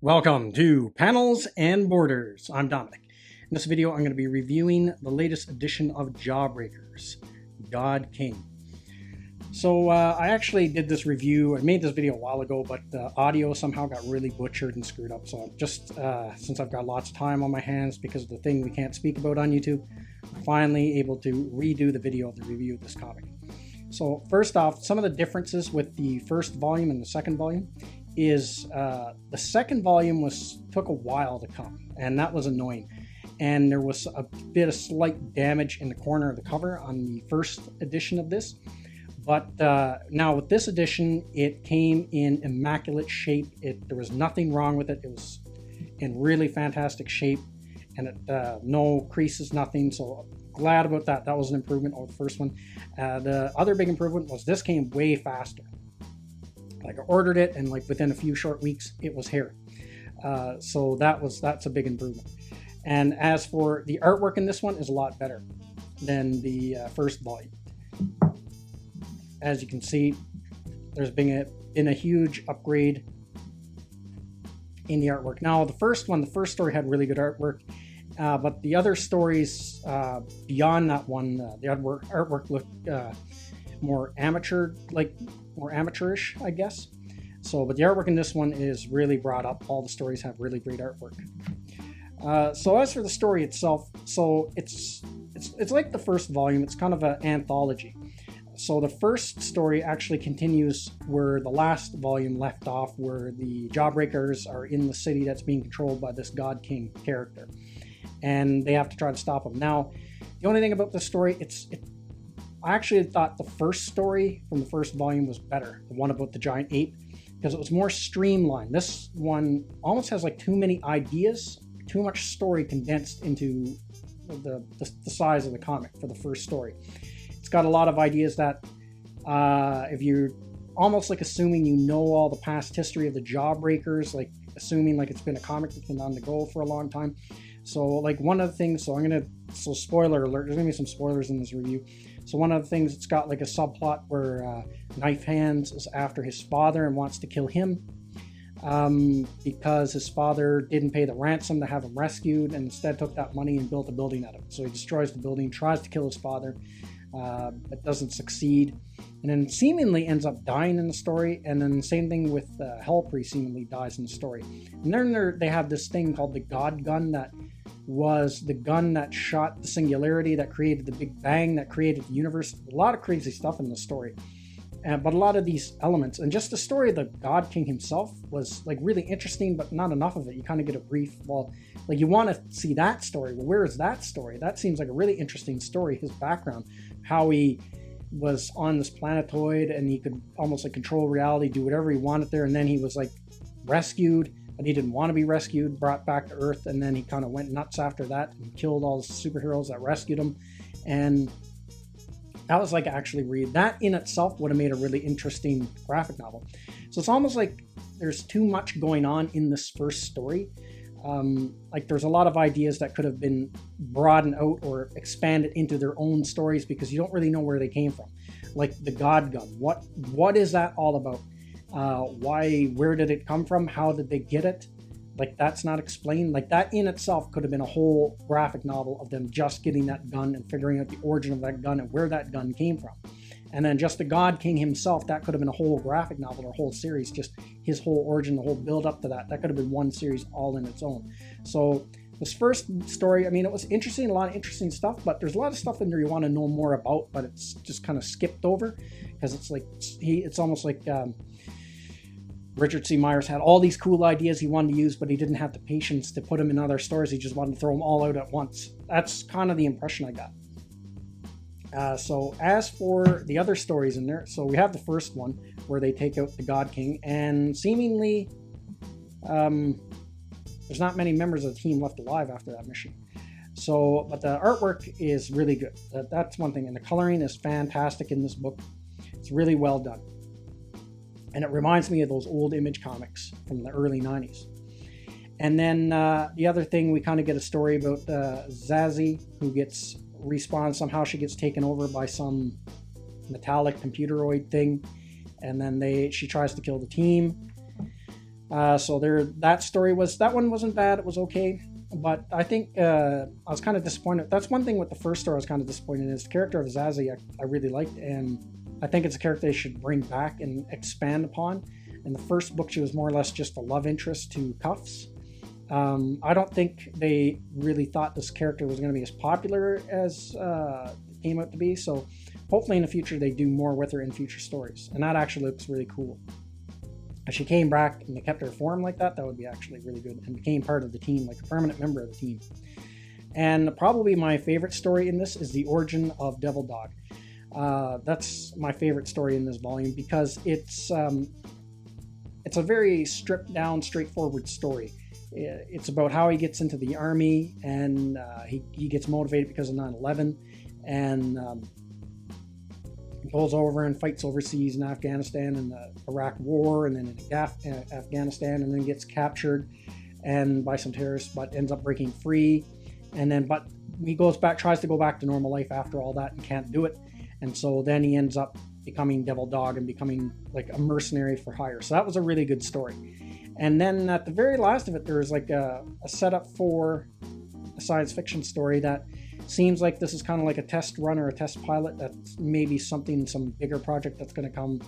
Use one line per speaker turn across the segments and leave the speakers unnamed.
Welcome to Panels and Borders. I'm Dominic. In this video, I'm going to be reviewing the latest edition of Jawbreakers, God King. So I actually did this review. I made this video a while ago, but the audio somehow got really butchered and screwed up. So just since I've got lots of time on my hands because of the thing we can't speak about on YouTube, I'm finally able to redo the video of the review of this comic. So first off, some of the differences with the first volume and the second volume is the second volume took a while to come, and that was annoying. And there was a bit of slight damage in the corner of the cover on the first edition of this. But now with this edition, it came in immaculate shape. There was nothing wrong with it. It was in really fantastic shape, and no creases, nothing. So glad about that. That was an improvement over the first one. The other big improvement was this came way faster. Like I ordered it, and like within a few short weeks, it was here. So that's a big improvement. And as for the artwork in this one, is a lot better than the first volume. As you can see, there's been a huge upgrade in the artwork. Now, the first story had really good artwork, but the other stories beyond that one, the artwork looked more amateurish, I guess. So, but the artwork in this one is really brought up. All the stories have really great artwork. So as for the story itself, so it's like the first volume. It's kind of an anthology. So the first story actually continues where the last volume left off, where the Jawbreakers are in the city that's being controlled by this God King character, and they have to try to stop him. Now, the only thing about this story, I actually thought the first story from the first volume was better, the one about the giant ape, because it was more streamlined. This one almost has like too many ideas, too much story condensed into the size of the comic for the first story. It's got a lot of ideas that if you're almost like assuming you know all the past history of the Jawbreakers, like assuming like it's been a comic that's been on the go for a long time. So like one of the things, so spoiler alert, there's gonna be some spoilers in this review. So one of the things, it's got like a subplot where Knife Hands is after his father and wants to kill him because his father didn't pay the ransom to have him rescued, and instead took that money and built a building out of it. So he destroys the building, tries to kill his father, but doesn't succeed, and then seemingly ends up dying in the story. And then the same thing with Hell Priest seemingly dies in the story. And then they have this thing called the God Gun, that was the gun that shot the singularity, that created the Big Bang, that created the universe. A lot of crazy stuff in the story, but a lot of these elements, and just the story of the God King himself was like really interesting, but not enough of it. You kind of get a brief, like you want to see that story. Well, where is that story? That seems like a really interesting story, his background, how he was on this planetoid and he could almost like control reality, do whatever he wanted there, and then he was like rescued, but he didn't want to be rescued, brought back to Earth, and then he kind of went nuts after that and killed all the superheroes that rescued him. And that was like actually that in itself would have made a really interesting graphic novel. So it's almost like there's too much going on in this first story. Like there's a lot of ideas that could have been broadened out or expanded into their own stories, because you don't really know where they came from. Like the God Gun, what is that all about? Where did it come from? How did they get it? Like that's not explained. Like that in itself could have been a whole graphic novel of them just getting that gun and figuring out the origin of that gun and where that gun came from. And then just the God King himself, that could have been a whole graphic novel or a whole series, just his whole origin, the whole build up to that. That could have been one series all in its own. So this first story, I mean, it was interesting, a lot of interesting stuff, but there's a lot of stuff in there you want to know more about, but it's just kind of skipped over, because it's almost like Richard C. Myers had all these cool ideas he wanted to use, but he didn't have the patience to put them in other stories. He just wanted to throw them all out at once. That's kind of the impression I got. So as for the other stories in there, so we have the first one where they take out the God King, and seemingly there's not many members of the team left alive after that mission. So, but the artwork is really good. That's one thing, and the coloring is fantastic in this book. It's really well done. And it reminds me of those old Image comics from the early 90s. And then the other thing, we kind of get a story about Zazie, who gets respawned. Somehow she gets taken over by some metallic computeroid thing. And then she tries to kill the team. So that one wasn't bad. It was okay. But I think I was kind of disappointed. That's one thing with the first story I was kind of disappointed in, is the character of Zazie I really liked, and I think it's a character they should bring back and expand upon. In the first book, she was more or less just a love interest to Cuffs. I don't think they really thought this character was going to be as popular as it came out to be, so hopefully in the future they do more with her in future stories, and that actually looks really cool. If she came back and they kept her form like that, that would be actually really good, and became part of the team, like a permanent member of the team. And probably my favorite story in this is the origin of Devil Dog. That's my favorite story in this volume because it's a very stripped down, straightforward story. It's about how he gets into the army, and he gets motivated because of 9/11, and goes over and fights overseas in Afghanistan and the Iraq War, and then in Afghanistan, and then gets captured and by some terrorists, but ends up breaking free. And then, but he tries to go back to normal life after all that and can't do it. And so then he ends up becoming Devil Dog and becoming like a mercenary for hire. So that was a really good story. And then at the very last of it, there was like a setup for a science fiction story that seems like this is kind of like a test run or a test pilot. That's maybe some bigger project that's going to come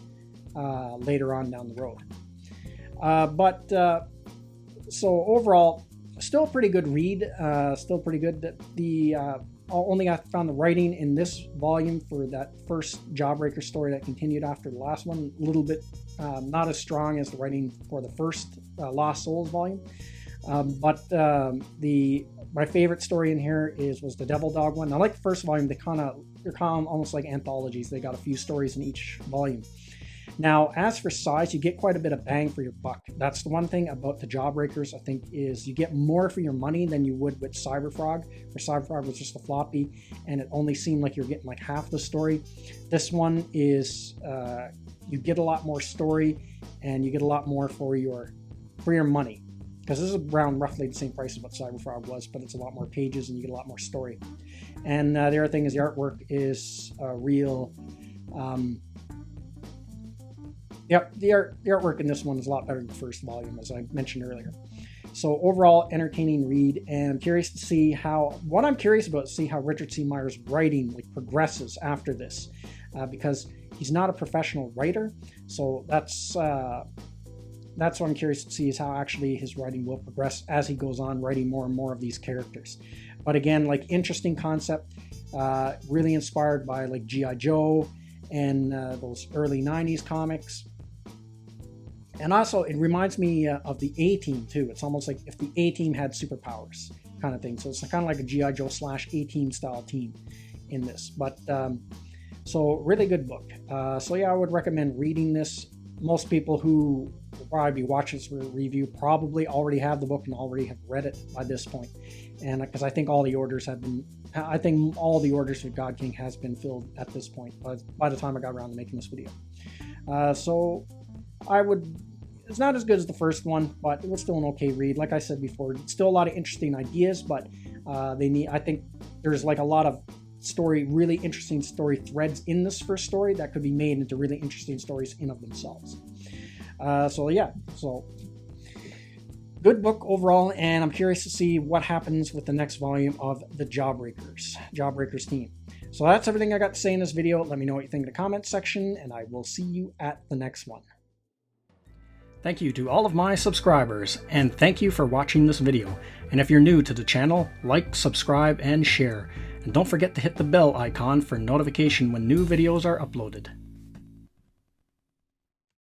later on down the road. So overall, still a pretty good read. Still pretty good. Only I found the writing in this volume for that first Jawbreaker story that continued after the last one a little bit not as strong as the writing for the first Lost Souls volume. My favorite story in here was the Devil Dog one. I like the first volume. They're kind of almost like anthologies. They got a few stories in each volume. Now, as for size, you get quite a bit of bang for your buck. That's the one thing about the Jawbreakers, I think, is you get more for your money than you would with Cyberfrog. For Cyberfrog was just a floppy, and it only seemed like you're getting like half the story. This one is you get a lot more story, and you get a lot more for your money. Because this is around roughly the same price as what Cyberfrog was, but it's a lot more pages and you get a lot more story. And the other thing is the artwork is real. The artwork in this one is a lot better than the first volume, as I mentioned earlier. So overall, entertaining read, and I'm curious to see how Richard C. Meyer's writing progresses after this, because he's not a professional writer. So that's what I'm curious to see, is how actually his writing will progress as he goes on writing more and more of these characters. But again, interesting concept, really inspired by G.I. Joe and those early 90s comics. And also, it reminds me of the A-Team too. It's almost like if the A-Team had superpowers kind of thing. So it's kind of like a G.I. Joe / A-Team style team in this. But so really good book. So yeah, I would recommend reading this. Most people who will probably be watching this review probably already have the book and already have read it by this point. And because I think all the orders for God King has been filled at this point by the time I got around to making this video. So it's not as good as the first one, but it was still an okay read. Like I said before, still a lot of interesting ideas, but I think there's a lot of really interesting story threads in this first story that could be made into really interesting stories in of themselves. So good book overall, and I'm curious to see what happens with the next volume of the Jawbreakers team. So that's everything I got to say in this video. Let me know what you think in the comments section, and I will see you at the next one. Thank you to all of my subscribers, and thank you for watching this video. And if you're new to the channel, like, subscribe, and share. And don't forget to hit the bell icon for notification when new videos are uploaded.